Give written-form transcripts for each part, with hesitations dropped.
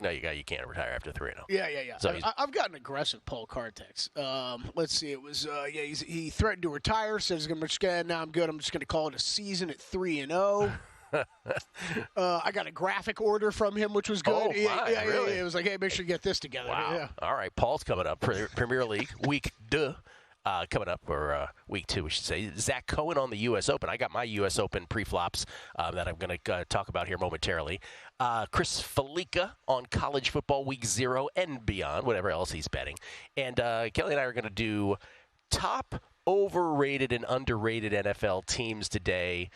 No, you can't retire after 3-0. Yeah. So I've got an aggressive Paul Carr-text. Let's see. It was he threatened to retire. Says now I'm good. I'm just gonna call it a season at 3-0. I got a graphic order from him, which was good. Oh, my, really? It was like, hey, make sure you get this together. Wow. Yeah. All right, Paul's coming up. Premier League, week 2. Coming up, or week 2, we should say. Zach Cohen on the U.S. Open. I got my U.S. Open pre-flops that I'm going to talk about here momentarily. Chris Felica on college football week 0 and beyond, whatever else he's betting. And Kelly and I are going to do top overrated and underrated NFL teams today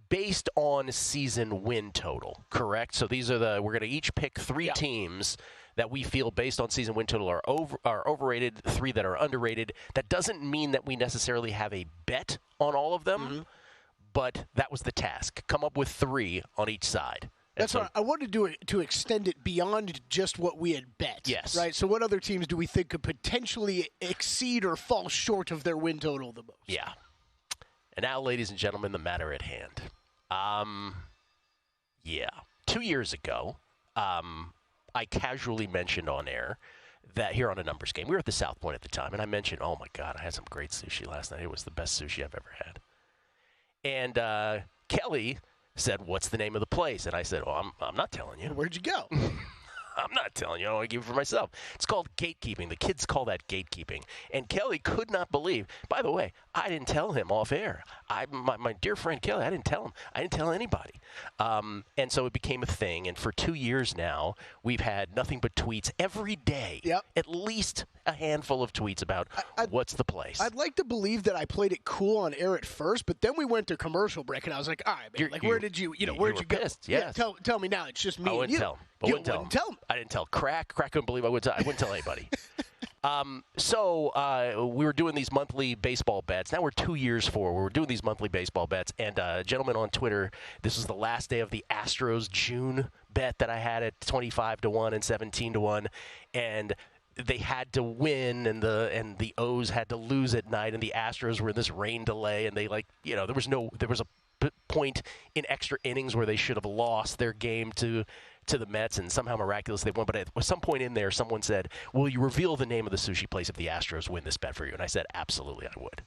based on season win total, correct? So these are we're going to each pick 3 teams that we feel based on season win total are overrated, 3 that are underrated. That doesn't mean that we necessarily have a bet on all of them, but that was the task. Come up with 3 on each side. That's what I wanted to extend it beyond just what we had bet. Yes. Right? So what other teams do we think could potentially exceed or fall short of their win total the most? Yeah. And now, ladies and gentlemen, the matter at hand. 2 years ago, I casually mentioned on air that here on a numbers game, we were at the South Point at the time, and I mentioned, oh, my God, I had some great sushi last night. It was the best sushi I've ever had. And Kelly said, what's the name of the place? And I said, well, I'm not telling you. Where'd you go? I'm not telling you. I want to keep it for myself. It's called gatekeeping. The kids call that gatekeeping. And Kelly could not believe. By the way, I didn't tell him off air. My dear friend Kelly, I didn't tell him. I didn't tell anybody. And so it became a thing. And for 2 years now, we've had nothing but tweets every day. Yep. At least a handful of tweets about what's the place. I'd like to believe that I played it cool on air at first, but then we went to commercial break, and I was like, all right, man, where did you where'd you go? Pissed, yes. Yeah, tell me now. It's just me and you. I wouldn't tell him. I didn't tell Crack. Crack couldn't believe I wouldn't tell anybody. So we were doing these monthly baseball bets. Now we're 2 years forward. We're doing these monthly baseball bets. And a gentleman on Twitter, this was the last day of the Astros June bet that I had at 25-1 and 17-1. And they had to win, and the O's had to lose at night, and the Astros were in this rain delay, and they there was a point in extra innings where they should have lost their game to the Mets, and somehow miraculously they won. But at some point in there, someone said, will you reveal the name of the sushi place if the Astros win this bet for you? And I said, absolutely, I would.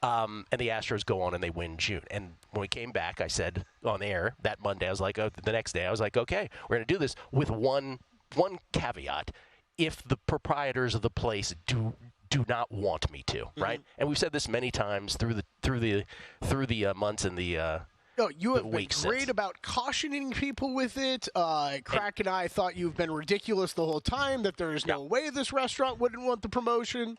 And the Astros go on and they win June. And when we came back, I said on air that Monday, I was like, the next day, I was like, okay, we're going to do this with one caveat. If the proprietors of the place do not want me to, right? And we've said this many times through the months and the you have been great about cautioning people with it. Crack and I thought you've been ridiculous the whole time, that there is no way this restaurant wouldn't want the promotion.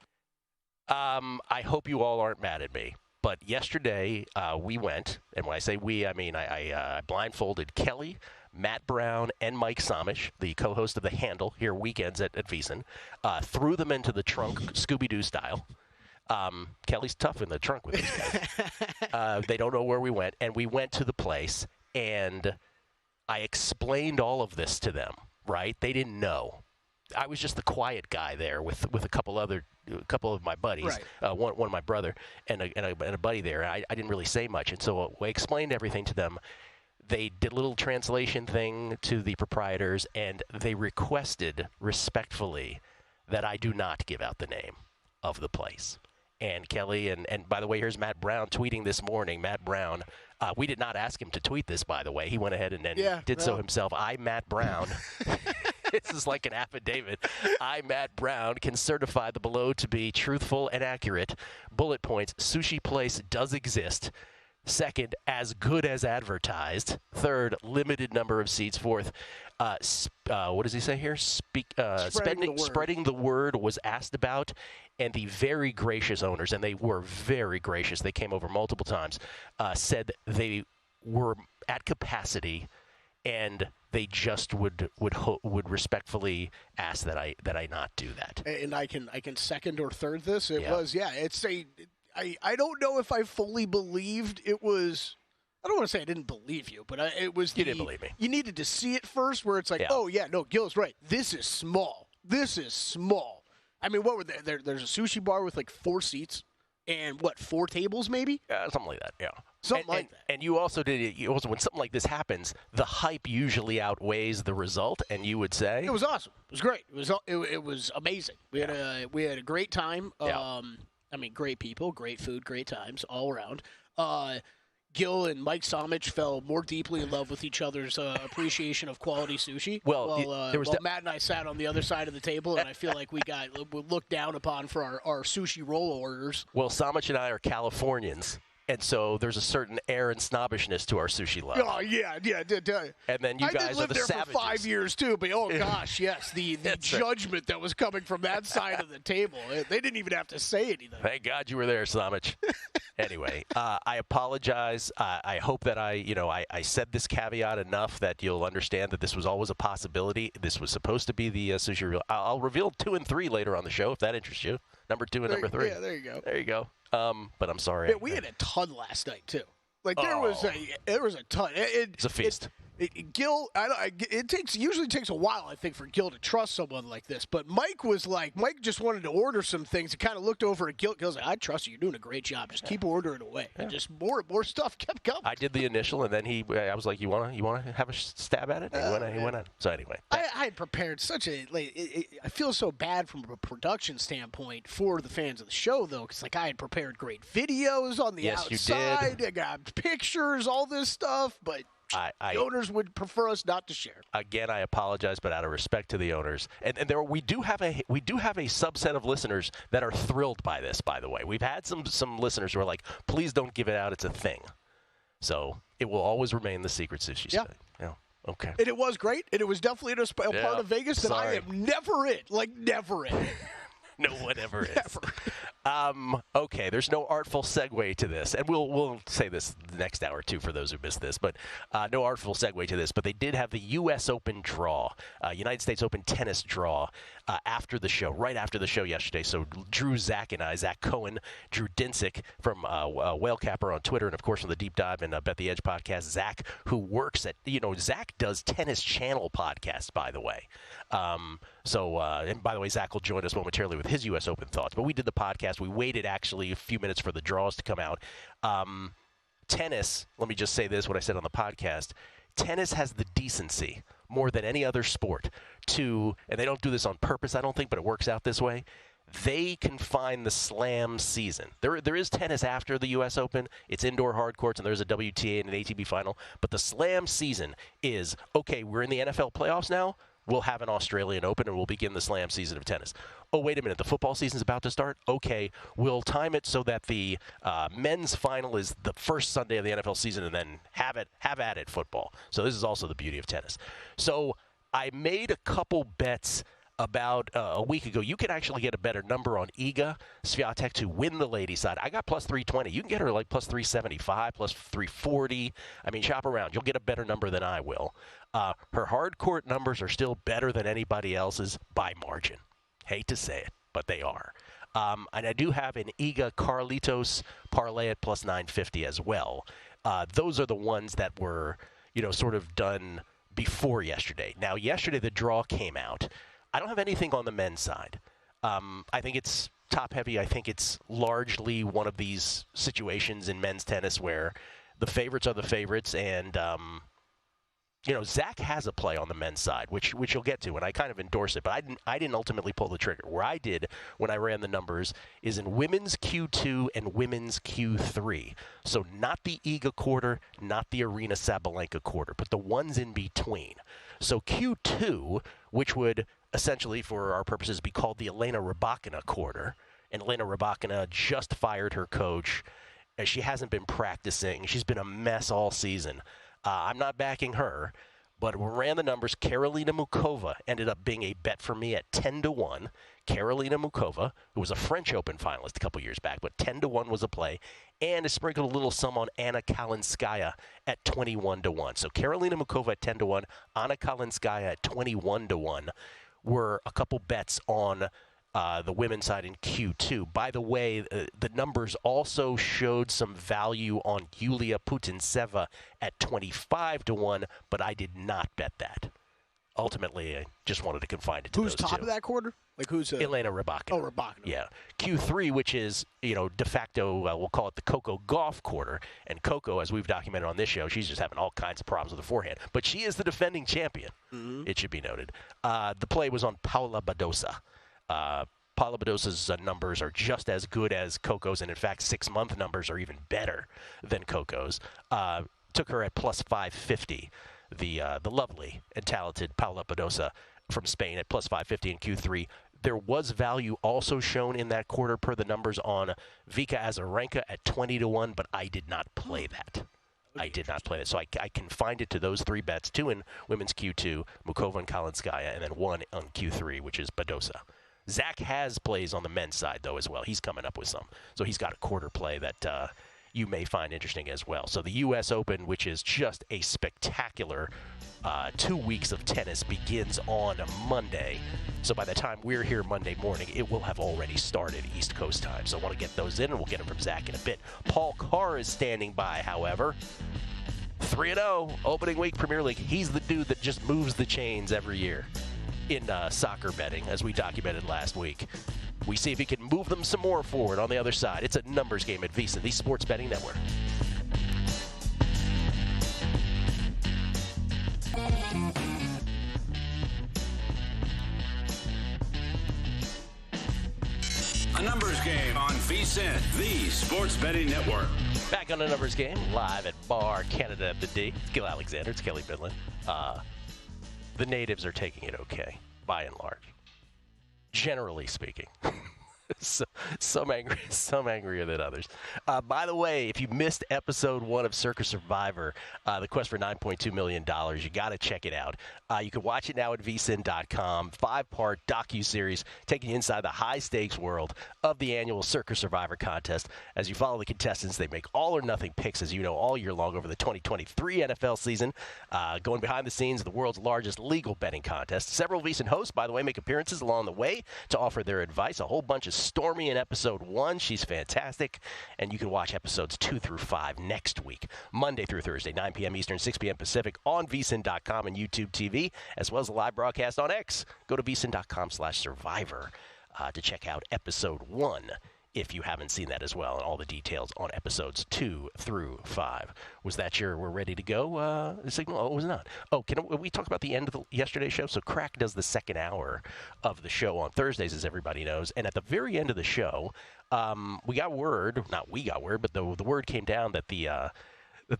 I hope you all aren't mad at me. But yesterday we went, and when I say we, I mean I blindfolded Kelly, Matt Brown, and Mike Samish, the co-host of The Handle here weekends at VSiN, threw them into the trunk, Scooby-Doo style. Kelly's tough in the trunk with these guys. They don't know where we went, and we went to the place, and I explained all of this to them, right? They didn't know. I was just the quiet guy there with a couple of my buddies, right. One of my brother and a buddy there. I didn't really say much, and so I explained everything to them. They did a little translation thing to the proprietors, and they requested respectfully that I do not give out the name of the place. And Kelly, and by the way, here's Matt Brown tweeting this morning. Matt Brown, we did not ask him to tweet this, by the way. He went ahead and did so himself. I, Matt Brown, this is like an affidavit. I, Matt Brown, can certify the below to be truthful and accurate. Bullet points, sushi place does exist. Second, as good as advertised. Third, limited number of seats. Fourth, what does he say here? Spreading the word was asked about, and the very gracious owners, and they were very gracious, they came over multiple times, said they were at capacity, and they just would respectfully ask that I not do that. And I can second or third this. I don't know if I fully believed it was. I don't want to say I didn't believe you, but it was. You didn't believe me. You needed to see it first, where it's like, oh yeah, no, Gil's right. This is small. I mean, what were there? There's a sushi bar with like 4 seats. and, 4 tables maybe? Something like that, yeah. Something like that. And you also did it. When something like this happens, the hype usually outweighs the result, and you would say? It was awesome. It was great. It was amazing. We had a great time. Yeah. Great people, great food, great times all around. Gil and Mike Somich fell more deeply in love with each other's appreciation of quality sushi. Well, Matt and I sat on the other side of the table, and I feel like we looked down upon for our sushi roll orders. Well, Somich and I are Californians. And so there's a certain air and snobbishness to our sushi love. Oh, yeah. And then you guys are the savages. I did live there for 5 years, too, but gosh, yes, the judgment that was coming from that side of the table. They didn't even have to say anything. Thank God you were there, Samich. Anyway, I apologize. I hope that I said this caveat enough that you'll understand that this was always a possibility. This was supposed to be the sushi reveal. I'll reveal 2 and 3 later on the show if that interests you. Number 2 and number 3. Yeah, there you go. There you go. But I'm sorry. Yeah, we had a ton last night too. There was a ton. It's a feast. Gil, it usually takes a while, I think, for Gil to trust someone like this. But Mike just wanted to order some things. He kind of looked over at Gil. Gil's like, I trust you. You're doing a great job. Just keep ordering away. Yeah. And just more stuff kept coming. I did the initial, and then I was like, you want to have a stab at it? And he went on. So anyway, I had prepared such a. I feel so bad from a production standpoint for the fans of the show, though, because I had prepared great videos on the outside. You did. I got pictures, all this stuff, but. The owners would prefer us not to share. Again, I apologize, but out of respect to the owners, and we do have a subset of listeners that are thrilled by this. By the way, we've had some listeners who are like, "Please don't give it out; it's a thing." So it will always remain the secret sushi. Yeah. Yeah. Okay. And it was great, and it was definitely a part of Vegas that I am never in. Never in. No one ever is. Okay, there's no artful segue to this, and we'll say this the next hour too for those who missed this, but no artful segue to this. But they did have the U.S. Open draw, United States Open tennis draw after the show, right after the show yesterday. So Drew, Zach, and I, Zach Cohen, Drew Dinsick from Whale Capper on Twitter, and of course from the Deep Dive and Bet the Edge podcast, Zach, who works at Zach does Tennis Channel podcasts, by the way. And by the way, Zach will join us momentarily with his U.S. Open thoughts. But we did the podcast. We waited actually a few minutes for the draws to come out. Tennis, let me just say this, what I said on the podcast. Tennis has the decency, more than any other sport, and they don't do this on purpose, I don't think, but it works out this way. They confine the slam season. There is tennis after the U.S. Open. It's indoor hard courts, and there's a WTA and an ATP final. But the slam season is, okay, we're in the NFL playoffs now. We'll have an Australian Open, and we'll begin the slam season of tennis. Oh, wait a minute. The football season's about to start? Okay, we'll time it so that the men's final is the first Sunday of the NFL season, and then have at it football. So this is also the beauty of tennis. So I made a couple bets about a week ago. You can actually get a better number on Iga Swiatek to win the ladies' side. I got plus 320. You can get her plus 375, plus 340. I mean, shop around. You'll get a better number than I will. Her hard court numbers are still better than anybody else's by margin. Hate to say it, but they are. And I do have an Iga Carlitos parlay at plus 950 as well. Those are the ones that were, sort of done before yesterday. Now, yesterday the draw came out. I don't have anything on the men's side. I think it's top heavy. I think it's largely one of these situations in men's tennis where the favorites are the favorites, and Zach has a play on the men's side, which you'll get to, and I kind of endorse it, but I didn't ultimately pull the trigger. Where I did when I ran the numbers is in women's Q2 and women's Q3. So not the Iga quarter, not the Arena Sabalenka quarter, but the ones in between. So Q2, which would essentially, for our purposes, be called the Elena Rybakina quarter, and Elena Rybakina just fired her coach. She hasn't been practicing. She's been a mess all season. I'm not backing her, but we ran the numbers. Karolina Mukova ended up being a bet for me at 10-1. Karolina Mukova, who was a French Open finalist a couple years back, but 10-1 was a play, and I sprinkled a little sum on Anna Kalinskaya at 21-1. So Karolina Mukova at 10-1, Anna Kalinskaya at 21-1 were a couple bets on the women's side in Q2. By the way, the numbers also showed some value on Yulia Putintseva at 25-1, but I did not bet that. ultimately, I just wanted to confine it to Who's those top two. of that quarter? Like who's Elena Rybakina. Oh, Rybakina. Yeah. Q3, which is, de facto, we'll call it the Coco Gauff quarter. And Coco, as we've documented on this show, she's just having all kinds of problems with the forehand. But she is the defending champion, it should be noted. The play was on Paula Badosa. Paula Badosa's numbers are just as good as Coco's, and in fact, 6-month numbers are even better than Coco's. Took her at plus 550. The lovely and talented Paula Badosa from Spain at plus 550 in Q3. There was value also shown in that quarter per the numbers on Vika Azarenka at 20-1, but I did not play that. I did not play that. So I confined it to those 3 bets, 2 in women's Q2, Mukova and Kalinskaya, and then 1 on Q3, which is Badosa. Zach has plays on the men's side, though, as well. He's coming up with some. So he's got a quarter play that you may find interesting as well. So the U.S. Open, which is just a spectacular 2 weeks of tennis, begins on Monday. So by the time we're here Monday morning, it will have already started East Coast time. So I want to get those in, and we'll get them from Zach in a bit. Paul Carr is standing by, however. 3-0, opening week Premier League. He's the dude that just moves the chains every year in soccer betting, as we documented last week. We see if he can move them some more forward on the other side. It's a numbers game at VSiN, the Sports Betting Network. A numbers game on VSiN, the Sports Betting Network. Back on a numbers game, live at Bar Canada at the D. It's Gil Alexander. It's Kelly Bidlin. The natives are taking it okay, by and large. Generally speaking. Some angrier than others. By the way, if you missed episode 1 of Circus Survivor, the quest for $9.2 million, you got to check it out. You can watch it now at VSiN.com. 5-part docuseries taking you inside the high-stakes world of the annual Circus Survivor contest. As you follow the contestants, they make all-or-nothing picks, as you know, all year long over the 2023 NFL season. Going behind the scenes of the world's largest legal betting contest. Several VSiN hosts, by the way, make appearances along the way to offer their advice. A whole bunch of Stormy in episode 1. She's fantastic. And you can watch episodes 2 through 5 next week, Monday through Thursday, 9 p.m. Eastern, 6 p.m. Pacific on VSiN.com and YouTube TV, as well as a live broadcast on X. Go to VSiN.com/survivor to check out episode 1 if you haven't seen that as well, and all the details on episodes 2 through 5. Was that we're ready to go signal? Oh, it was not. Oh, can we talk about the end of yesterday's show? So Crack does the second hour of the show on Thursdays, as everybody knows. And at the very end of the show, we got word, not we got word, but the word came down that the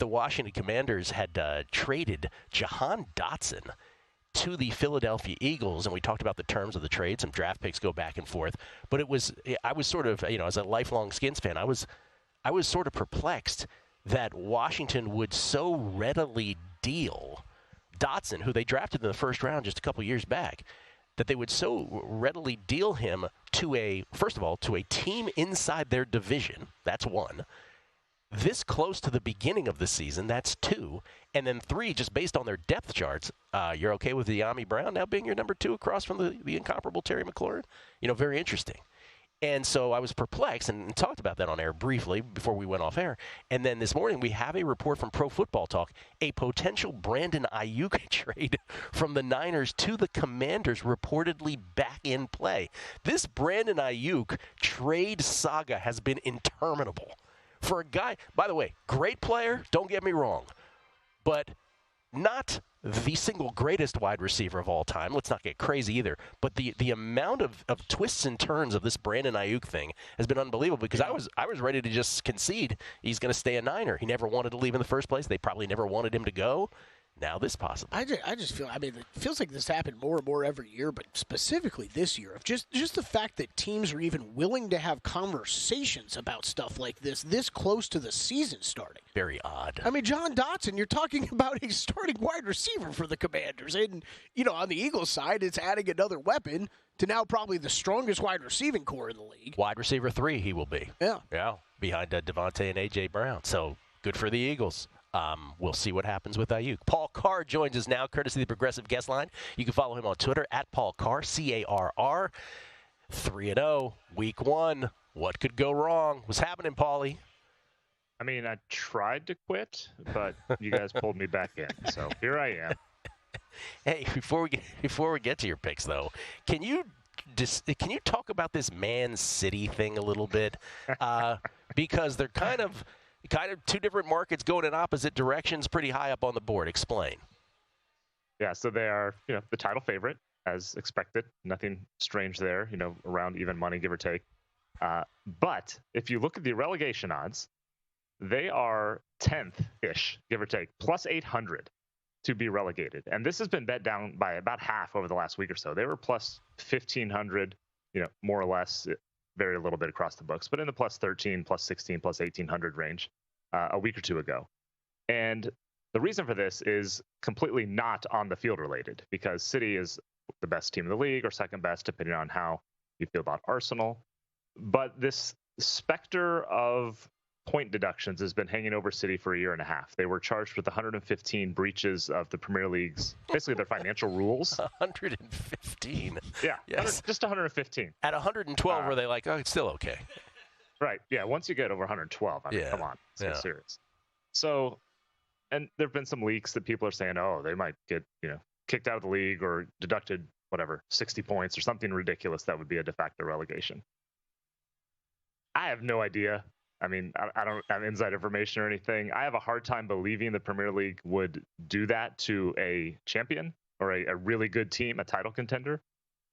Washington Commanders had traded Jahan Dotson to the Philadelphia Eagles, and we talked about the terms of the trade. Some draft picks go back and forth, but I was sort of, as a lifelong Skins fan, I was sort of perplexed that Washington would so readily deal Dotson, who they drafted in the first round just a couple years back, that they would so readily deal him first of all, to a team inside their division. That's 1. This close to the beginning of the season, that's 2. And then 3, just based on their depth charts, you're okay with De'Ami Brown now being your number 2 across from the incomparable Terry McLaurin? Very interesting. And so I was perplexed and talked about that on air briefly before we went off air. And then this morning we have a report from Pro Football Talk, a potential Brandon Ayuk trade from the Niners to the Commanders reportedly back in play. This Brandon Ayuk trade saga has been interminable. For a guy, by the way, great player, don't get me wrong, but not the single greatest wide receiver of all time. Let's not get crazy either. But the amount of twists and turns of this Brandon Ayuk thing has been unbelievable, because I was ready to just concede he's going to stay a Niner. He never wanted to leave in the first place. They probably never wanted him to go. Now this possible. I just feel, it feels like this happened more and more every year, but specifically this year, of just the fact that teams are even willing to have conversations about stuff like this close to the season starting. Very odd. John Dotson, you're talking about a starting wide receiver for the Commanders. And, on the Eagles side, it's adding another weapon to now probably the strongest wide receiving core in the league. Wide receiver 3 he will be. Yeah. Yeah, behind Devontae and A.J. Brown. So good for the Eagles. We'll see what happens with Ayuk. Paul Carr joins us now, courtesy of the Progressive Guest Line. You can follow him on Twitter, at Paul Carr, C-A-R-R. 3-0, week 1. What could go wrong? What's happening, Paulie? I tried to quit, but you guys pulled me back in. So here I am. Hey, before we get to your picks though, can you talk about this Man City thing a little bit? Because they're kind of two different markets going in opposite directions, pretty high up on the board. Explain. Yeah, so they are, the title favorite as expected. Nothing strange there, around even money, give or take. But if you look at the relegation odds, they are 10th-ish, give or take, plus 800 to be relegated. And this has been bet down by about half over the last week or so. They were plus 1,500, more or less, vary a little bit across the books, but in the plus 13, plus 16, plus 1,800 range a week or two ago. And the reason for this is completely not on the field related, because City is the best team in the league, or second best, depending on how you feel about Arsenal. But this specter of point deductions has been hanging over City for a year and a half. They were charged with 115 breaches of the Premier League's, basically their financial rules. 115? Yeah, yes. Just 115. At 112, were they like, oh, it's still okay? Right, yeah, once you get over 112, I mean, come on, it's serious. So, and there have been some leaks that people are saying, oh, they might get, kicked out of the league or deducted, 60 points or something ridiculous that would be a de facto relegation. I have no idea. I mean, I don't have inside information or anything. I have a hard time believing the Premier League would do that to a champion or a really good team, a title contender.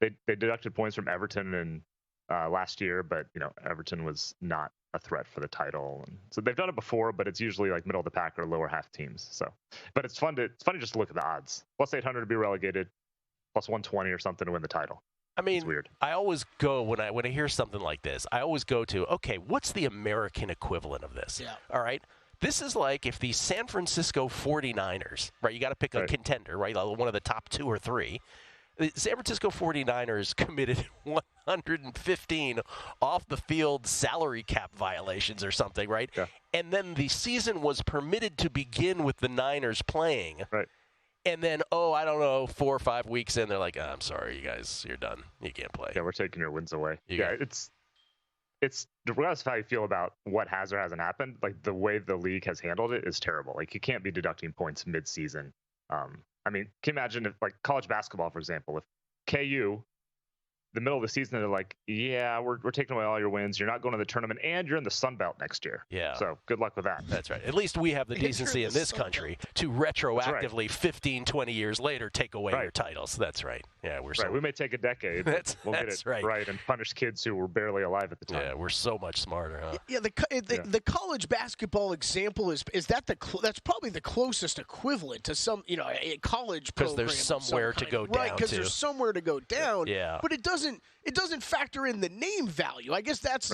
They deducted points from Everton and last year, but Everton was not a threat for the title. And so they've done it before, but it's usually like middle of the pack or lower half teams. So, but it's funny just to look at the odds. Plus 800 to be relegated, plus 120 or something to win the title. I mean, it's weird. I always go when I hear something like this. I always go to, okay, what's the American equivalent of this? Yeah. All right. This is like if the San Francisco 49ers, right? You got to pick a contender, right? One of the top 2 or 3. The San Francisco 49ers committed 115 off the field salary cap violations or something, right? Yeah. And then the season was permitted to begin with the Niners playing. Right. And then, 4 or 5 weeks in, they're like, I'm sorry, you guys, you're done. You can't play. Yeah, we're taking your wins away. It's regardless of how you feel about what has or hasn't happened, like the way the league has handled it is terrible. Like you can't be deducting points mid-season. I mean, can you imagine if, like college basketball, for example, if KU, the middle of the season, they're like, yeah, we're taking away all your wins. You're not going to the tournament, and you're in the Sun Belt next year. Yeah. So good luck with that. That's right. At least we have the decency in this country to retroactively 15, 20 years later take away your titles. That's right. Yeah, we're we may take a decade. We'll get it right and punish kids who were barely alive at the time. Yeah, we're so much smarter, huh? Yeah, the college basketball example is that that's probably the closest equivalent to some a college program. Because there's somewhere to go down. Right, because there's somewhere to go down. Yeah. But it doesn't factor in the name value. I guess that's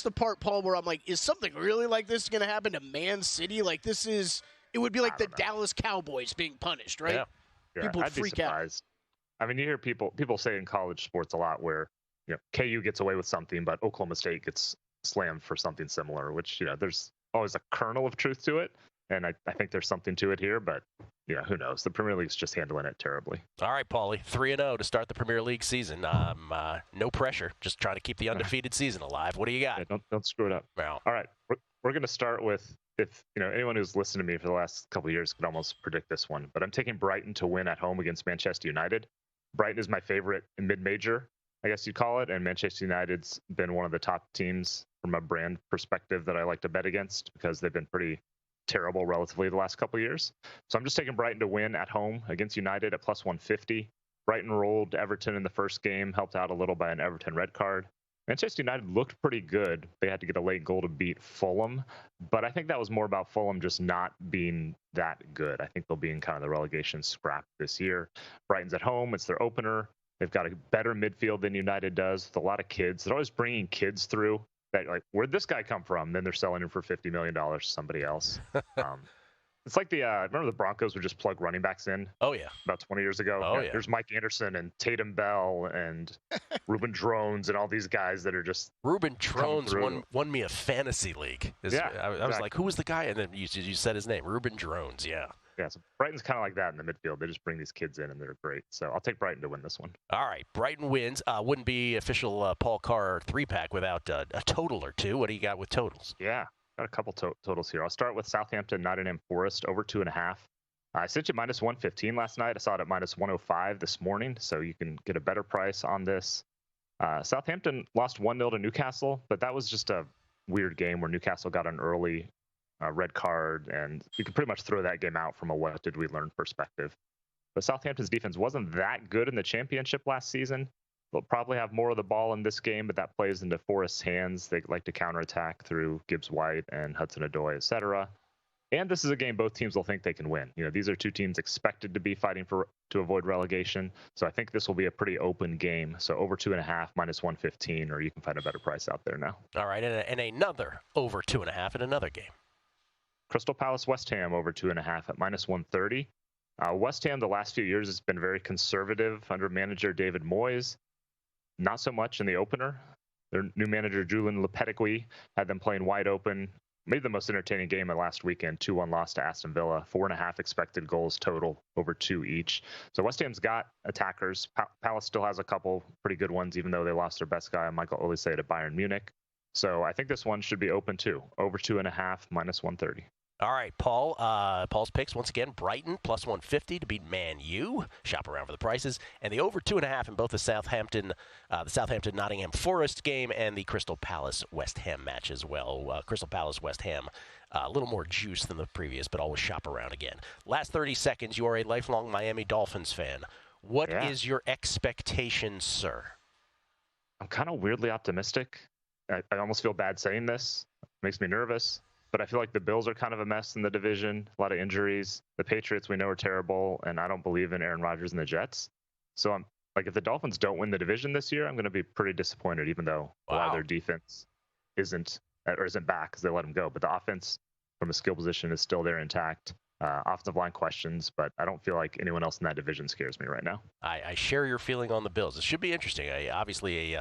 the part, Paul, where I'm like, is something really like this going to happen to Man City? Like it would be like the Dallas Cowboys being punished, right? Yeah. People would I'd be freak surprised. I mean, you hear people say in college sports a lot where KU gets away with something, but Oklahoma State gets slammed for something similar. Which there's always a kernel of truth to it, and I think there's something to it here. But who knows? The Premier League's just handling it terribly. All right, Paulie, 3-0 to start the Premier League season. No pressure, just trying to keep the undefeated season alive. What do you got? Yeah, don't screw it up. Well, all right, we're going to start with. If anyone who's listened to me for the last couple of years could almost predict this one, but I'm taking Brighton to win at home against Manchester United. Brighton is my favorite mid-major, I guess you'd call it, and Manchester United's been one of the top teams from a brand perspective that I like to bet against because they've been pretty terrible relatively the last couple of years. So I'm just taking Brighton to win at home against United at plus 150. Brighton rolled Everton in the first game, helped out a little by an Everton red card. Manchester United looked pretty good. They had to get a late goal to beat Fulham, but I think that was more about Fulham just not being that good. I think they'll be in kind of the relegation scrap this year. Brighton's at home. It's their opener. They've got a better midfield than United does with a lot of kids. They're always bringing kids through that, like, where'd this guy come from? Then they're selling him for $50 million to somebody else. It's like remember the Broncos would just plug running backs in? Oh, yeah. About 20 years ago. Oh, yeah. There's Mike Anderson and Tatum Bell and Ruben Drones and all these guys that are just Ruben Drones won me a fantasy league. I was like, who was the guy? And then you said his name, Ruben Drones, yeah. Yeah, so Brighton's kind of like that in the midfield. They just bring these kids in, and they're great. So I'll take Brighton to win this one. All right, Brighton wins. Wouldn't be official Paul Carr 3-pack without a total or two. What do you got with totals? Yeah. Got a couple totals here. I'll start with Southampton, Nottingham Forest, over 2.5. I sent you minus 115 last night. I saw it at minus 105 this morning, so you can get a better price on this. Southampton lost 1-0 to Newcastle, but that was just a weird game where Newcastle got an early red card, and you can pretty much throw that game out from a what did we learn perspective. But Southampton's defense wasn't that good in the championship last season. They'll probably have more of the ball in this game, but that plays into Forest's hands. They like to counterattack through Gibbs-White and Hudson-Odoi, etc. And this is a game both teams will think they can win. These are two teams expected to be fighting to avoid relegation. So I think this will be a pretty open game. So over 2.5, minus 115, or you can find a better price out there now. All right, and another over 2.5 in another game. Crystal Palace West Ham over 2.5 at minus 130. West Ham the last few years has been very conservative under manager David Moyes. Not so much in the opener. Their new manager Julian Lopetegui had them playing wide open. Made the most entertaining game of last weekend, 2-1 loss to Aston Villa, 4.5 expected goals total, over 2 each. So West Ham's got attackers. Palace still has a couple pretty good ones, even though they lost their best guy, Michael Olise, to Bayern Munich. So I think this one should be open too, over 2.5, minus 130. All right, Paul. Paul's picks once again: Brighton plus 150 to beat Man U. Shop around for the prices, and the over 2.5 in both the Southampton Nottingham Forest game and the Crystal Palace West Ham match as well. Crystal Palace West Ham, a little more juice than the previous, but always shop around again. Last 30 seconds. You are a lifelong Miami Dolphins fan. What is your expectation, sir? I'm kind of weirdly optimistic. I almost feel bad saying this. It makes me nervous. But I feel like the Bills are kind of a mess in the division, a lot of injuries. The Patriots we know are terrible, and I don't believe in Aaron Rodgers and the Jets. So I'm like, if the Dolphins don't win the division this year, I'm going to be pretty disappointed, even though a lot of their defense isn't back because they let them go. But the offense from a skill position is still there intact. Offensive line questions, but I don't feel like anyone else in that division scares me right now. I share your feeling on the Bills. It should be interesting. Obviously,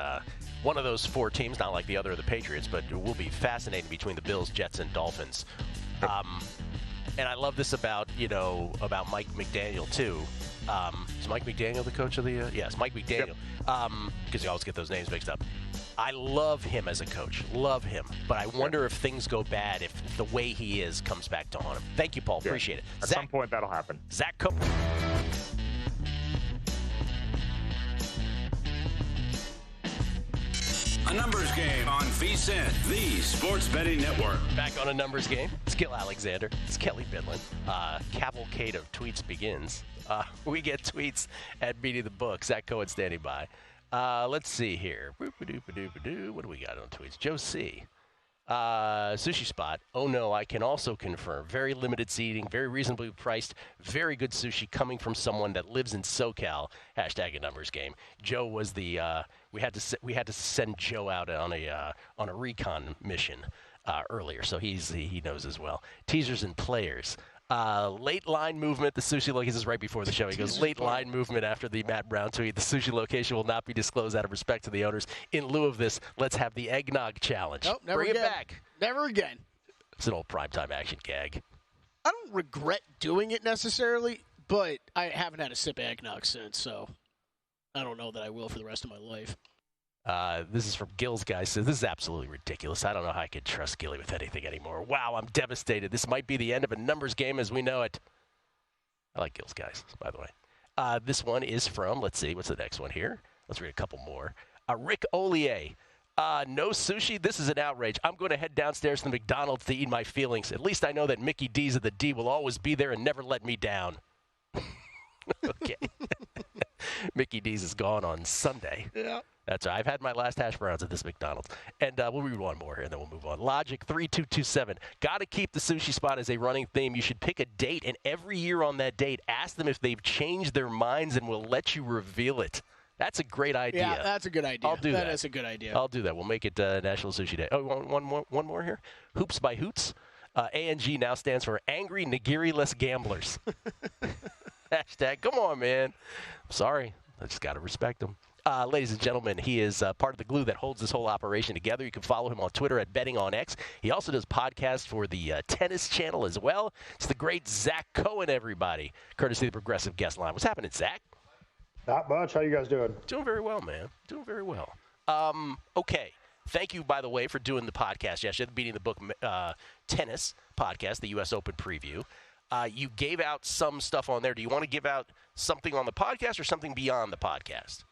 one of those four teams, not like the other of the Patriots, but it will be fascinating between the Bills, Jets, and Dolphins. And I love this about Mike McDaniel, too. Is Mike McDaniel the coach of the yes, Mike McDaniel. Because you always get those names mixed up. I love him as a coach. Love him. But I wonder if things go bad, if the way he is comes back to haunt him. Thank you, Paul. Appreciate it. At some point, that'll happen. Zach Coe. A numbers game on VSiN, the sports betting network. Back on a numbers game. It's Gil Alexander. It's Kelly Bidlin. Cavalcade of tweets begins. We get tweets at Beating the Book. Zach Cohen standing by. Let's see here. What do we got on tweets? Joe C. Sushi spot. Oh no, I can also confirm. Very limited seating, very reasonably priced, very good sushi coming from someone that lives in SoCal. Hashtag a numbers game. Joe was the we had to send Joe out on a recon mission earlier, so he knows as well. Teasers and players. Late line movement. The sushi location, this is right before the show. He goes, late line movement after the Matt Brown tweet. The sushi location will not be disclosed out of respect to the owners. In lieu of this, let's have the eggnog challenge. Nope, never Bring again. it back. Never again. It's an old primetime action gag. I don't regret doing it necessarily, but I haven't had a sip of eggnog since, so I don't know that I will for the rest of my life. This is from Gil's guy. Says this is absolutely ridiculous. I don't know how I could trust Gilly with anything anymore. Wow, I'm devastated. This might be the end of a numbers game as we know it. I like Gil's guys, by the way. This one is from, let's see, what's the next one here? Let's read a couple more. Rick Ollier. No sushi? This is an outrage. I'm going to head downstairs to the McDonald's to eat my feelings. At least I know that Mickey D's of the D will always be there and never let me down. Okay. Mickey D's is gone on Sunday. Yeah. That's right. I've had my last hash browns at this McDonald's. And we'll read one more here, and then we'll move on. Logic 3227. Got to keep the sushi spot as a running theme. You should pick a date, and every year on that date, ask them if they've changed their minds, and we'll let you reveal it. That's a great idea. Yeah, that's a good idea. I'll do that. That is a good idea. I'll do that. We'll make it National Sushi Day. Oh, one more here? Hoops by Hoots. ANG now stands for Angry Nigiri-less Gamblers. Hashtag, come on, man. Sorry. I just got to respect them. Ladies and gentlemen, he is part of the glue that holds this whole operation together. You can follow him on Twitter at BettingOnX. He also does podcasts for the tennis channel as well. It's the great Zach Cohen, everybody, courtesy of the Progressive Guest Line. What's happening, Zach? Not much. How you guys doing? Doing very well, man. Doing very well. Okay. Thank you, by the way, for doing the podcast yesterday, the Beating the Book tennis podcast, the U.S. Open preview. You gave out some stuff on there. Do you want to give out something on the podcast or something beyond the podcast?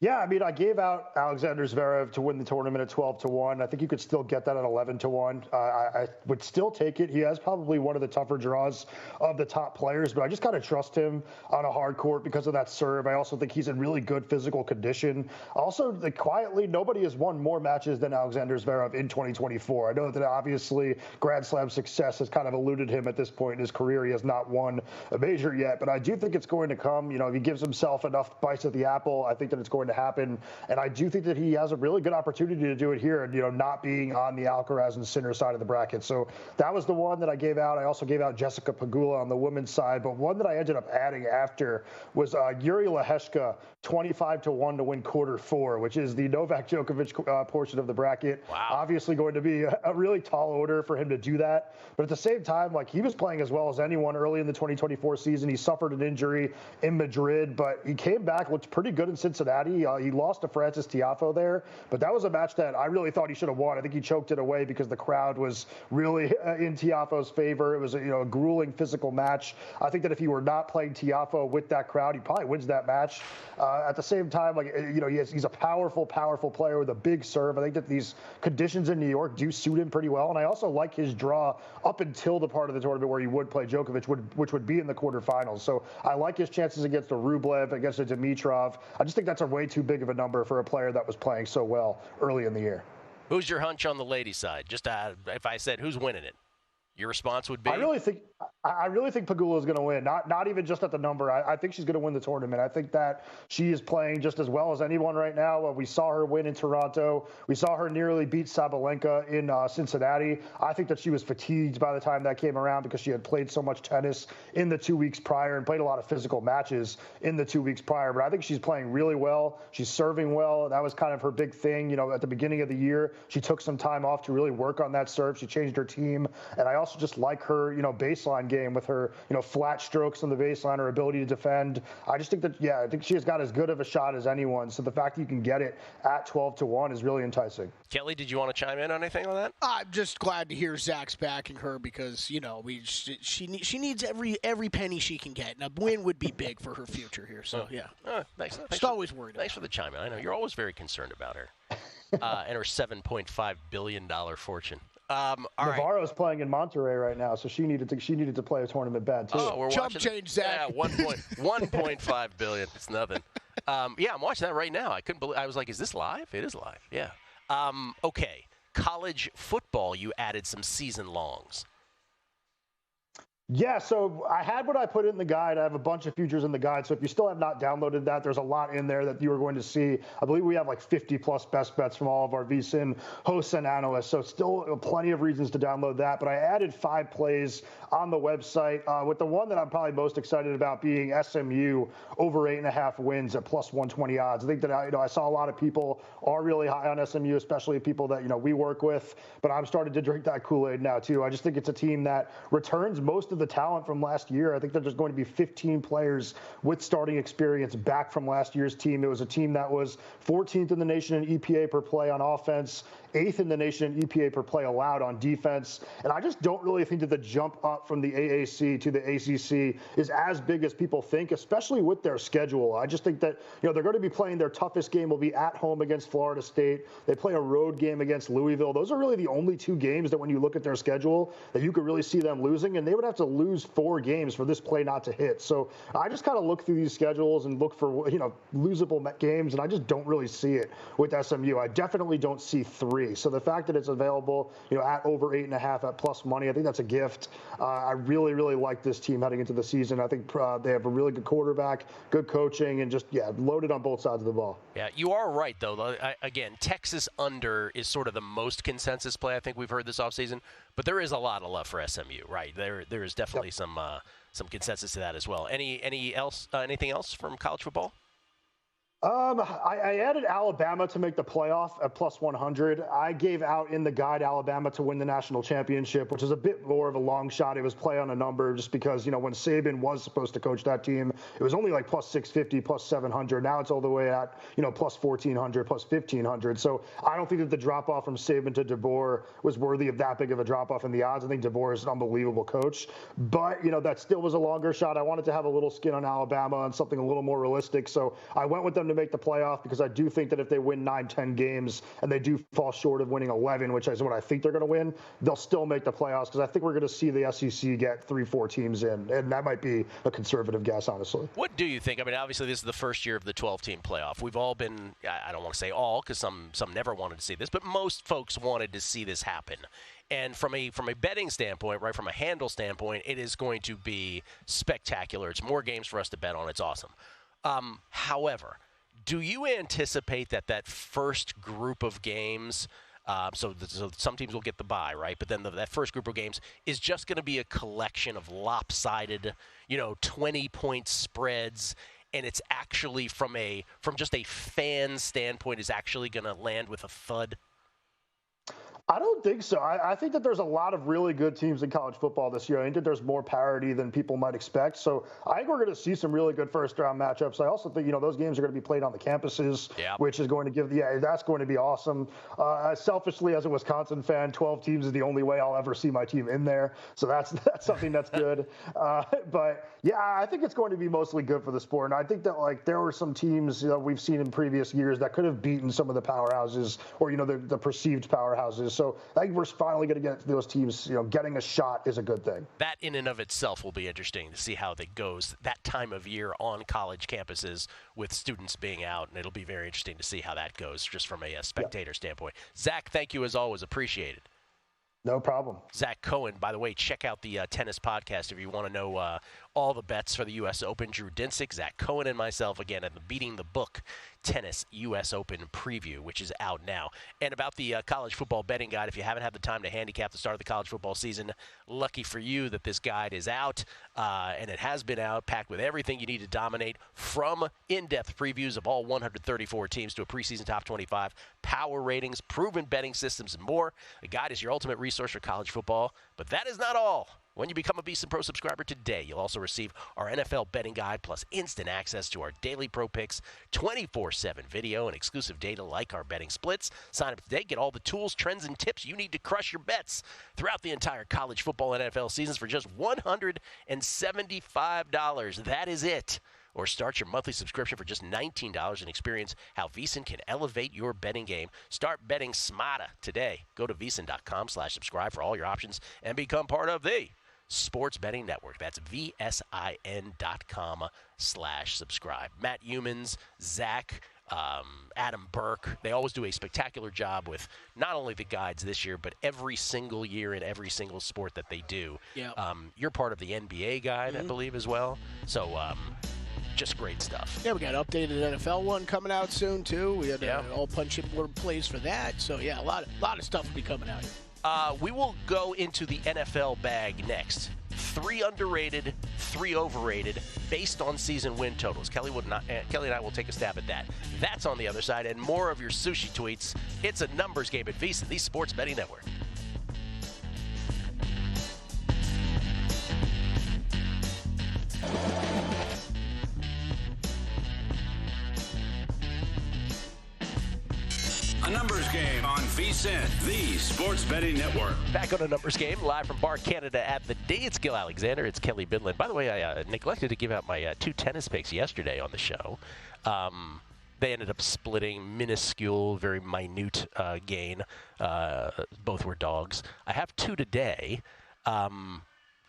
Yeah, I mean, I gave out Alexander Zverev to win the tournament at 12-1. I think you could still get that at 11-1. I would still take it. He has probably one of the tougher draws of the top players, but I just kind of trust him on a hard court because of that serve. I also think he's in really good physical condition. Also, quietly, nobody has won more matches than Alexander Zverev in 2024. I know that obviously Grand Slam success has kind of eluded him at this point in his career. He has not won a major yet, but I do think it's going to come. If he gives himself enough bites at the apple, I think that it's going to happen. And I do think that he has a really good opportunity to do it here, and not being on the Alcaraz and Sinner side of the bracket. So that was the one that I gave out. I also gave out Jessica Pegula on the women's side, but one that I ended up adding after was Yuri Leheshka 25-1 to win quarter four, which is the Novak Djokovic portion of the bracket. Wow. Obviously going to be a really tall order for him to do that. But at the same time, he was playing as well as anyone early in the 2024 season. He suffered an injury in Madrid, but he came back, looked pretty good in Cincinnati. He lost to Francis Tiafoe there, but that was a match that I really thought he should have won. I think he choked it away because the crowd was really in Tiafoe's favor. It was a grueling physical match. I think that if he were not playing Tiafoe with that crowd, he probably wins that match. At the same time, he's a powerful player with a big serve. I think that these conditions in New York do suit him pretty well, and I also like his draw up until the part of the tournament where he would play Djokovic, which would be in the quarterfinals. So I like his chances against a Rublev, against a Dimitrov. I just think that's a way too big of a number for a player that was playing so well early in the year. Who's your hunch on the ladies' side? Just if I said who's winning it, your response would be? I really think Pegula is going to win. Not even just at the number. I think she's going to win the tournament. I think that she is playing just as well as anyone right now. We saw her win in Toronto. We saw her nearly beat Sabalenka in Cincinnati. I think that she was fatigued by the time that came around because she had played so much tennis in the 2 weeks prior and played a lot of physical matches in the 2 weeks prior. But I think she's playing really well. She's serving well. That was kind of her big thing. At the beginning of the year, she took some time off to really work on that serve. She changed her team. And I also just like her, baseline game with her, flat strokes on the baseline, her ability to defend. I just think that, I think she has got as good of a shot as anyone. So the fact that you can get it at 12-1 is really enticing. Kelly, did you want to chime in on anything on that? I'm just glad to hear Zach's backing her because, she needs every penny she can get. And a win would be big for her future here. So, yeah. Thanks. Just always worried. Thanks for the chime in. I know you're always very concerned about her and her $7.5 billion fortune. Navarro's playing in Monterrey right now, so she needed to play a tournament bad too. Oh, we're Chump watching. change, Zach. Yeah, 1.5 billion. It's nothing. Yeah, I'm watching that right now. I couldn't believe. I was like, "Is this live?" It is live. Yeah. Okay. College football. You added some season longs. Yeah, so I had what I put in the guide. I have a bunch of futures in the guide. So if you still have not downloaded that, there's a lot in there that you are going to see. I believe we have 50 plus best bets from all of our VSiN hosts and analysts. So still plenty of reasons to download that. But I added 5 plays on the website with the one that I'm probably most excited about being SMU over 8.5 wins at plus 120 odds. I think that I saw a lot of people are really high on SMU, especially people that we work with. But I'm starting to drink that Kool-Aid now too. I just think it's a team that returns most of the talent from last year. I think that there's going to be 15 players with starting experience back from last year's team. It was a team that was 14th in the nation in EPA per play on offense, 8th in the nation in EPA per play allowed on defense. And I just don't really think that the jump up from the AAC to the ACC is as big as people think, especially with their schedule. I just think that, they're going to be playing their toughest game will be at home against Florida State. They play a road game against Louisville. Those are really the only 2 games that when you look at their schedule that you could really see them losing, and they would have to lose 4 games for this play not to hit. So I just kind of look through these schedules and look for, losable games, and I just don't really see it with SMU. I definitely don't see 3. So the fact that it's available, at over 8.5 at plus money, I think that's a gift. I really, really like this team heading into the season. I think they have a really good quarterback, good coaching, and just, loaded on both sides of the ball. Yeah, you are right, though. Again, Texas under is sort of the most consensus play I think we've heard this offseason, but there is a lot of love for SMU, right? There is definitely some consensus to that as well. Anything else from college football? I added Alabama to make the playoff at plus 100. I gave out in the guide Alabama to win the national championship, which is a bit more of a long shot. It was play on a number just because, when Saban was supposed to coach that team, it was only like plus 650, plus 700. Now it's all the way at, plus 1,400, plus 1,500. So I don't think that the drop off from Saban to DeBoer was worthy of that big of a drop off in the odds. I think DeBoer is an unbelievable coach. But, that still was a longer shot. I wanted to have a little skin on Alabama and something a little more realistic. So I went with them to make the playoff because I do think that if they win 9-10 games and they do fall short of winning 11, which is what I think they're going to win, they'll still make the playoffs because I think we're going to see the SEC get 3-4 teams in, and that might be a conservative guess, honestly. What do you think? I mean, obviously this is the first year of the 12-team playoff. We've all been, I don't want to say all because some never wanted to see this, but most folks wanted to see this happen. And from a betting standpoint, right, from a handle standpoint, it is going to be spectacular. It's more games for us to bet on. It's awesome. However, do you anticipate that first group of games, so some teams will get the bye, right? But then that first group of games is just going to be a collection of lopsided, 20-point spreads, and it's actually from just a fan standpoint is actually going to land with a thud? I don't think so. I think that there's a lot of really good teams in college football this year. I think that there's more parity than people might expect. So I think we're going to see some really good first-round matchups. I also think, those games are going to be played on the campuses, which is going to that's going to be awesome. Selfishly, as a Wisconsin fan, 12 teams is the only way I'll ever see my team in there. So that's something that's good. But, yeah, I think it's going to be mostly good for the sport. And I think that, there were some teams we've seen in previous years that could have beaten some of the powerhouses or, the perceived powerhouses. So I think we're finally going to get those teams, getting a shot is a good thing. That in and of itself will be interesting to see how that goes that time of year on college campuses with students being out, and it'll be very interesting to see how that goes just from a spectator standpoint. Zach, thank you as always. Appreciate it. No problem. Zach Cohen, by the way, check out the tennis podcast if you want to know all the bets for the U.S. Open. Drew Dinsick, Zach Cohen, and myself, again, at the Beating the Book Tennis U.S. Open preview, which is out now. And about the college football betting guide, if you haven't had the time to handicap the start of the college football season, lucky for you that this guide is out, and it has been out, packed with everything you need to dominate, from in-depth previews of all 134 teams to a preseason top 25, power ratings, proven betting systems, and more. The guide is your ultimate resource for college football, but that is not all. When you become a VSiN Pro subscriber today, you'll also receive our NFL betting guide plus instant access to our daily Pro Picks, 24/7 video, and exclusive data like our betting splits. Sign up today, get all the tools, trends, and tips you need to crush your bets throughout the entire college football and NFL seasons for just $175. That is it. Or start your monthly subscription for just $19 and experience how VSiN can elevate your betting game. Start betting smarter today. Go to VSiN.com/subscribe for all your options and become part of the Sports Betting Network. That's VSIN.com/subscribe. Matt Humans, Zach, Adam Burke, they always do a spectacular job with not only the guides this year, but every single year in every single sport that they do. Yeah. You're part of the NBA guide, I believe, as well. So, just great stuff. Yeah, we got an updated NFL one coming out soon, too. We had all punch-in board plays for that. So, yeah, a lot of stuff will be coming out here. We will go into the NFL bag next. 3 underrated, 3 overrated, based on season win totals. Kelly and I will take a stab at that. That's on the other side, and more of your sushi tweets. It's a numbers game at VSiN, the Sports Betting Network. A numbers game on VSiN, the Sports Betting Network. Back on a numbers game, live from Bar Canada at the D. It's Gil Alexander. It's Kelly Bidlin. By the way, I neglected to give out my 2 tennis picks yesterday on the show. They ended up splitting, minuscule, very minute gain. Both were dogs. I have 2 today.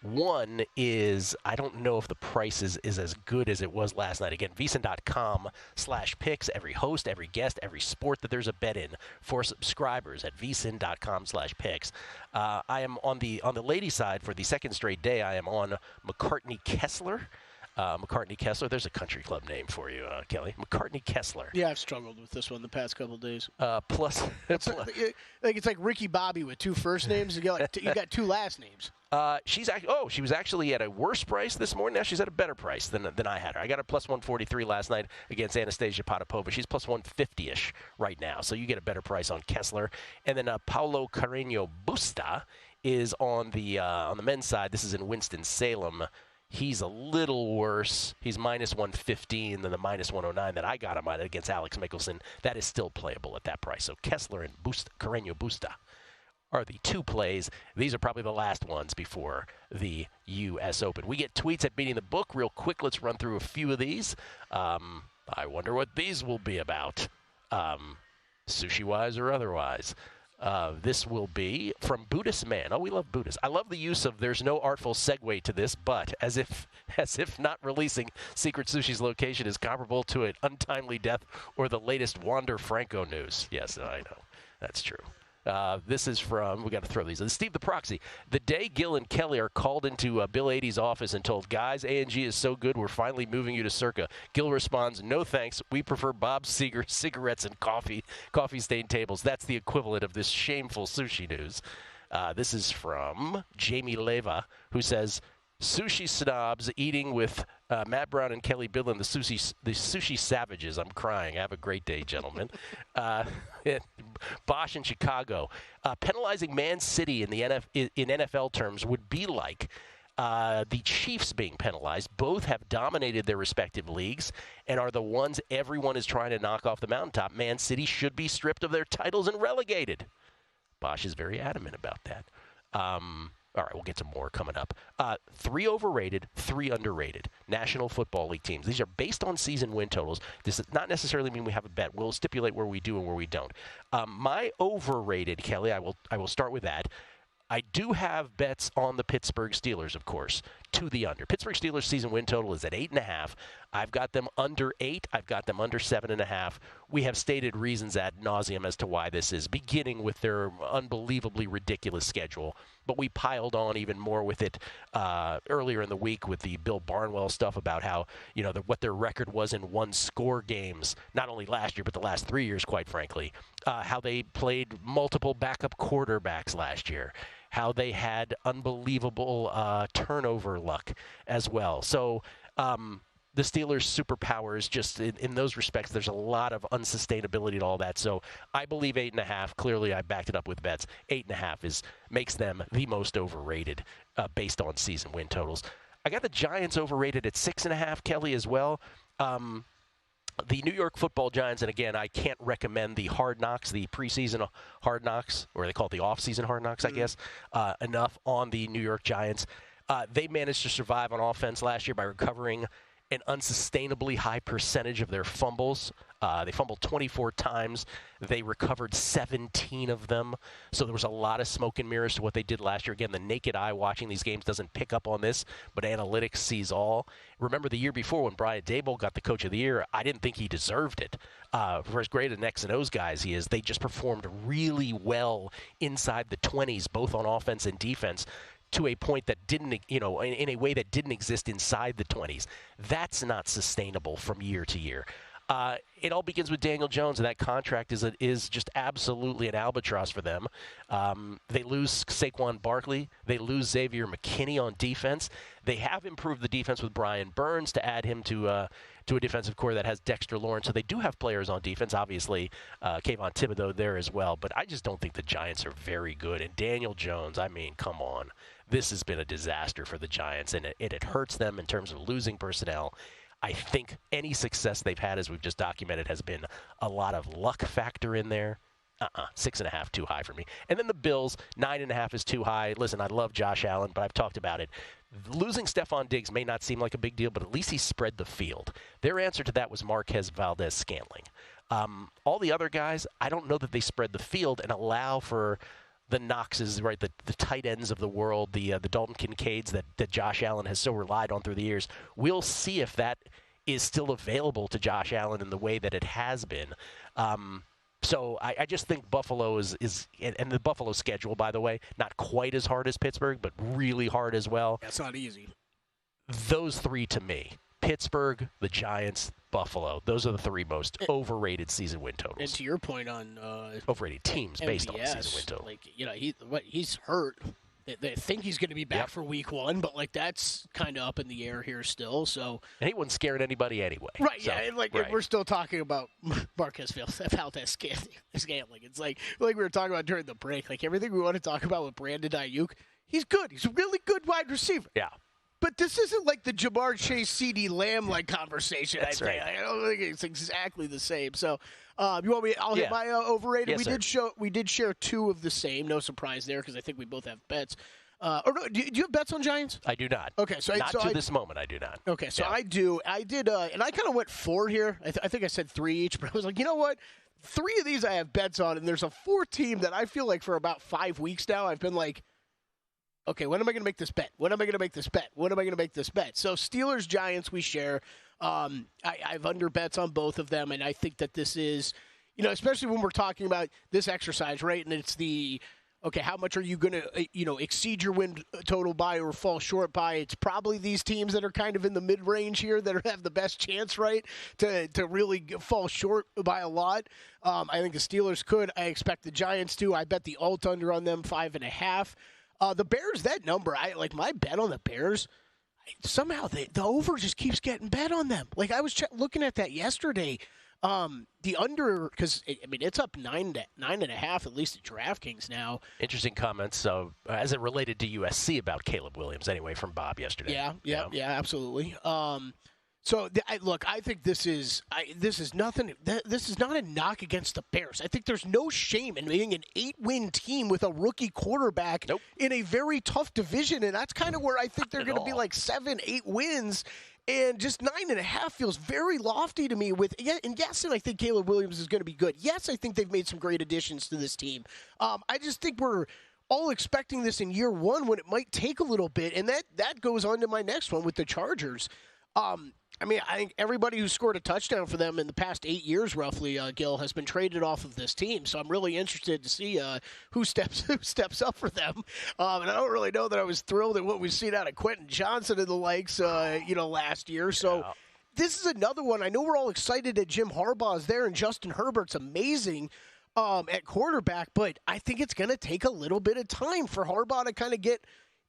One is, I don't know if the price is as good as it was last night. Again, VSiN.com/picks, every host, every guest, every sport that there's a bet in for subscribers at VSiN.com/picks. I am on the ladies' side for the second straight day. I am on McCartney Kessler. McCartney Kessler. There's a country club name for you, Kelly. McCartney Kessler. Yeah, I've struggled with this one the past couple of days. Plus, it's like Ricky Bobby with two first names. You got two last names. she was actually at a worse price this morning. Now she's at a better price than I had her. I got her plus 143 last night against Anastasia Potapova. She's plus 150-ish right now, so you get a better price on Kessler. And then Paulo Carreño Busta is on the men's side. This is in Winston-Salem. He's a little worse. He's minus 115 than the minus 109 that I got him at against Alex Mickelson. That is still playable at that price. So Kessler and Carreño Busta are the two plays. These are probably the last ones before the U.S. Open. We get tweets at Beating the Book. Real quick, let's run through a few of these. I wonder what these will be about, sushi-wise or otherwise. This will be from Buddhist Man. Oh, we love Buddhist. I love the use of "there's no artful segue to this, but," as if not releasing Secret Sushi's location is comparable to an untimely death or the latest Wander Franco news. Yes, I know. That's true. This is from, we got to throw these in. Steve the Proxy. The day Gil and Kelly are called into Bill 80's office and told, "Guys, A&G is so good, we're finally moving you to Circa." Gil responds, "No thanks. We prefer Bob Seger cigarettes and coffee-stained tables." That's the equivalent of this shameful sushi news. This is from Jamie Leva, who says, "Sushi snobs eating with Matt Brown and Kelly Bidlin, the sushi savages. I'm crying. Have a great day, gentlemen." Bosch in Chicago. Penalizing Man City in NFL terms would be like the Chiefs being penalized. Both have dominated their respective leagues and are the ones everyone is trying to knock off the mountaintop. Man City should be stripped of their titles and relegated. Bosch is very adamant about that. All right, we'll get to more coming up. 3 overrated, 3 underrated National Football League teams. These are based on season win totals. This does not necessarily mean we have a bet. We'll stipulate where we do and where we don't. My overrated, Kelly, I will start with that. I do have bets on the Pittsburgh Steelers, of course, to the under. Pittsburgh Steelers season win total is at 8.5. I've got them under 8. I've got them under 7.5. We have stated reasons ad nauseum as to why this is, beginning with their unbelievably ridiculous schedule. But we piled on even more with it earlier in the week with the Bill Barnwell stuff about how, what their record was in one-score games, not only last year, but the last 3 years, quite frankly. How they played multiple backup quarterbacks last year. How they had unbelievable turnover luck as well. So the Steelers' superpowers, just in those respects, there's a lot of unsustainability to all that. So I believe 8.5. Clearly, I backed it up with bets. 8.5 makes them the most overrated based on season win totals. I got the Giants overrated at 6.5, Kelly, as well. The New York Football Giants, and again, I can't recommend the Hard Knocks, the preseason Hard Knocks, or they call it the off-season Hard Knocks, I guess, enough on the New York Giants. They managed to survive on offense last year by recovering an unsustainably high percentage of their fumbles. They fumbled 24 times. They recovered 17 of them. So there was a lot of smoke and mirrors to what they did last year. Again, the naked eye watching these games doesn't pick up on this, but analytics sees all. Remember the year before when Brian Daboll got the Coach of the Year, I didn't think he deserved it. For as great an X and O's guys he is, they just performed really well inside the 20s, both on offense and defense, to a point that didn't, in a way that didn't exist inside the 20s. That's not sustainable from year to year. It all begins with Daniel Jones, and that contract is just absolutely an albatross for them. They lose Saquon Barkley. They lose Xavier McKinney on defense. They have improved the defense with Brian Burns to add him to a defensive core that has Dexter Lawrence. So they do have players on defense. Obviously, Kayvon Thibodeau there as well. But I just don't think the Giants are very good. And Daniel Jones, I mean, come on. This has been a disaster for the Giants, and it hurts them in terms of losing personnel. I think any success they've had, as we've just documented, has been a lot of luck factor in there. 6.5, too high for me. And then the Bills, 9.5 is too high. Listen, I love Josh Allen, but I've talked about it. Losing Stephon Diggs may not seem like a big deal, but at least he spread the field. Their answer to that was Marquez Valdez-Scantling. All the other guys, I don't know that they spread the field and allow for the Knoxes, right, the tight ends of the world, the Dalton Kincaids that Josh Allen has so relied on through the years. We'll see if that is still available to Josh Allen in the way that it has been. So I just think Buffalo is and the Buffalo schedule, by the way, not quite as hard as Pittsburgh, but really hard as well. That's not easy. those three to me, Pittsburgh, the Giants, Buffalo, those are the three most overrated season win totals. And to your point on overrated teams based on the MVS, season win total. Like, he's hurt. They think he's going to be back for week 1, but like that's kind of up in the air here still. So and he wasn't scaring anybody anyway. Right? So, yeah, and like we're still talking about Marquez Valdez Scantling. It's like we were talking about during the break. Like everything we want to talk about with Brandon Ayuk, he's good. He's a really good wide receiver. Yeah. But this isn't like the Jamar Chase, C.D. Lamb like conversation. That's right. I don't think it's exactly the same. So, you want me? I'll hit my overrated. Yes, we did share 2 of the same. No surprise there because I think we both have bets. Or no, do you have bets on Giants? I do not. Okay, so not to this moment, I do not. Okay, so I do. I did, and I kind of went 4 here. I think I said 3 each, but I was like, you know what? 3 of these I have bets on, and there's a 4th team that I feel like for about 5 weeks now I've been like, okay, when am I going to make this bet? When am I going to make this bet? When am I going to make this bet? So Steelers, Giants, we share. I've under bets on both of them, and I think that this is, especially when we're talking about this exercise, right? And it's okay, how much are you going to, exceed your win total by or fall short by? It's probably these teams that are kind of in the mid-range here that have the best chance, right, to really fall short by a lot. I think the Steelers could. I expect the Giants to. I bet the alt-under on them 5.5. The Bears, that number, my bet on the Bears, somehow the over just keeps getting bet on them. Like, I was looking at that yesterday. The under, because, it's up 9.5, at least at DraftKings now. Interesting comments as it related to USC about Caleb Williams, anyway, from Bob yesterday. Yeah, absolutely. I think this is nothing. This is not a knock against the Bears. I think there's no shame in being an 8-win team with a rookie quarterback in a very tough division, and that's kind of where I think they're going to be like 7-8 wins. And just 9.5 feels very lofty to me. And yes, I think Caleb Williams is going to be good. Yes, I think they've made some great additions to this team. I just think we're all expecting this in year 1 when it might take a little bit, and that goes on to my next one with the Chargers. I think everybody who scored a touchdown for them in the past 8 years, roughly, Gil, has been traded off of this team. So I'm really interested to see who steps up for them. And I don't really know that I was thrilled at what we've seen out of Quentin Johnson and the likes, last year. So this is another one. I know we're all excited that Jim Harbaugh is there and Justin Herbert's amazing at quarterback, but I think it's going to take a little bit of time for Harbaugh to kind of get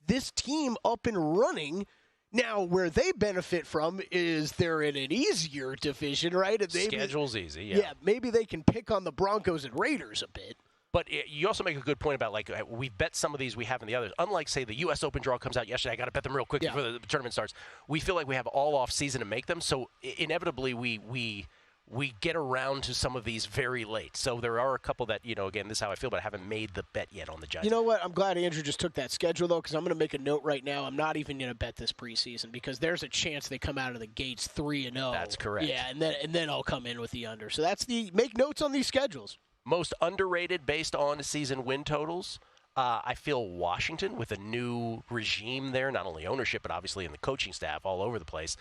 this team up and running. Now, where they benefit from is they're in an easier division, right? And schedule's easy, yeah. Maybe they can pick on the Broncos and Raiders a bit. But you also make a good point about, we've bet some of these we have in the others. Unlike, say, the U.S. Open draw comes out yesterday. I got to bet them real quick before the tournament starts. We feel like we have all off season to make them. So, inevitably, we get around to some of these very late. So there are a couple that, again, this is how I feel, but I haven't made the bet yet on the Giants. You know what? I'm glad Andrew just took that schedule, though, because I'm going to make a note right now. I'm not even going to bet this preseason because there's a chance they come out of the gates 3-0. That's correct. Yeah, and then I'll come in with the under. So that's make notes on these schedules. Most underrated based on season win totals. I feel Washington with a new regime there, not only ownership, but obviously in the coaching staff all over the place.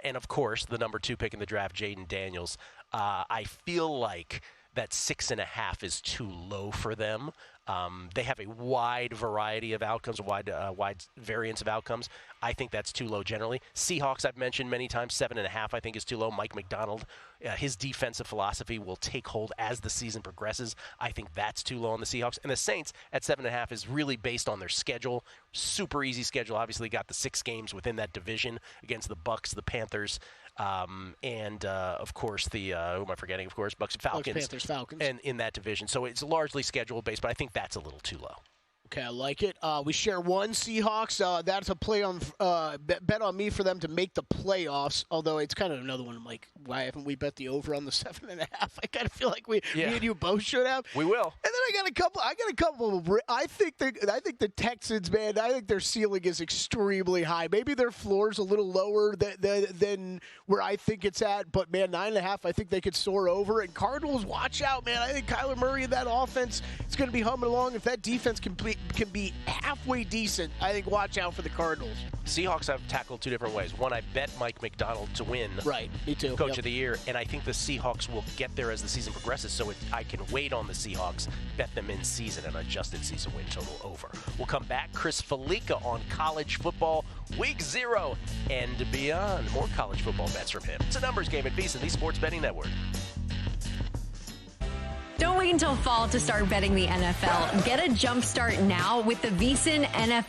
And, of course, the number 2 pick in the draft, Jaden Daniels. I feel like that 6.5 is too low for them. They have a wide variety of outcomes, a wide variance of outcomes. I think that's too low generally. Seahawks, I've mentioned many times, 7.5 I think is too low. Mike McDonald, his defensive philosophy will take hold as the season progresses. I think that's too low on the Seahawks. And the Saints at 7.5 is really based on their schedule. Super easy schedule. Obviously got the 6 games within that division against the Bucs, the Panthers, and of course the who am I forgetting? Of course, Bucs and Falcons. Bucs, Panthers, Falcons. And in that division. So it's largely schedule based, but I think that's a little too low. Okay, I like it. We share one Seahawks. That's a play on bet on me for them to make the playoffs. Although it's kind of another one. I'm like, why haven't we bet the over on the 7.5? I kind of feel like me and you both should have. We will. And then I got a couple. I think the Texans, man. I think their ceiling is extremely high. Maybe their floor is a little lower than where I think it's at. But man, 9.5. I think they could soar over. And Cardinals, watch out, man. I think Kyler Murray and that offense is going to be humming along. If that defense can can be halfway decent, I think watch out for the Cardinals. Seahawks have tackled two different ways. One, I bet Mike McDonald to win Right, me too. Coach of the Year, and I think the Seahawks will get there as the season progresses, so I can wait on the Seahawks, bet them in season, and adjusted season win total over. We'll come back. Chris Felica on college football, week 0 and beyond. More college football bets from him. It's a numbers game at VSiN, the Sports Betting Network. Don't wait until fall to start betting the NFL. Get a jump start now with the VSiN NFL